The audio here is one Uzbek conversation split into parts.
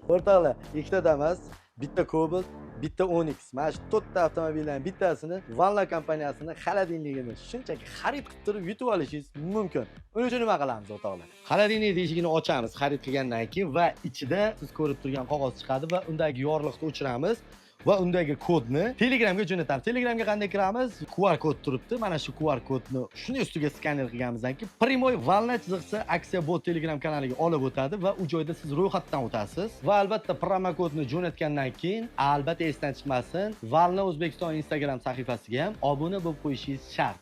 O'rtoqlar, ikkita emas, bitta Cobalt, bitta Onyx. Mana shu to'rtta avtomobillarning bittasini Vanla kompaniyasining xolodilnigini shunchaki xarid qilib turib yutib olishingiz mumkin. Uning uchun nima qilamiz, o'rtoqlar? Xolodilnik eshigini ochamiz xarid qilgandan keyin va ichida siz ko'rib turgan qog'oz chiqadi va undagi yorliqni o'chiramiz. Va undagi kodni Telegramga jo'natamiz. Telegramga qanday kiramiz? QR kod turibdi. Mana shu QR kodni shuni ustiga skaner qilganimizdan keyin Primoy Valna chiziqsa aksiya bot Telegram kanaliga olib o'tadi va u joyda siz ro'yxatdan o'tasiz. Va albatta promo kodni jo'natgandan keyin albatta esdan chiqmasin, Valna O'zbekiston Instagram sahifasiga ham obuna bo'lib qo'yishingiz shart.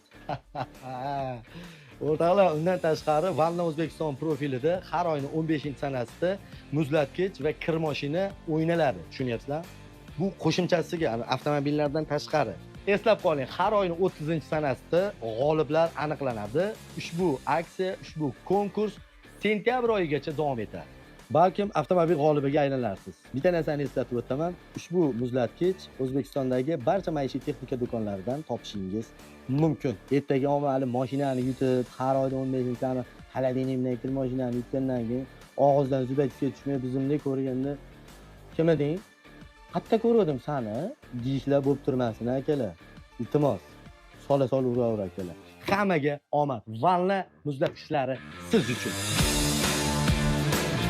O'rtoqlar, undan tashqari Valna O'zbekiston profilida har oyning 15-sanasida muzlatgich va kir mashina o'ynaladi. Tushunyapsizlar? Bu qo'shimchasiga avtomobillardan tashqari. Eslab qoling, har oyning 30-sanasida g'oliblar aniqlanadi. Ushbu aksiya, ushbu konkurs sentyabr oyigacha davom etadi. Balkim avtomobil g'olibiga aylanarsiz. Bitta narsani eslatib o'taman, ushbu muzlatgich O'zbekistondagi barcha maishiy texnika do'konlaridan topishingiz mumkin. Ertaga omali mashinani yutib, har oyda 15-sani xolodilnik bilan kir mashinani yutgandan keyin og'izdan zubatga tushmay bizimni ko'rganda kim eding? Qatta ko'rdim sani, deyishlar bo'lib turmasin akalar. Iltimos, sola uraver akalar. Hammaga omad. Vanla muzlatgichlari siz uchun.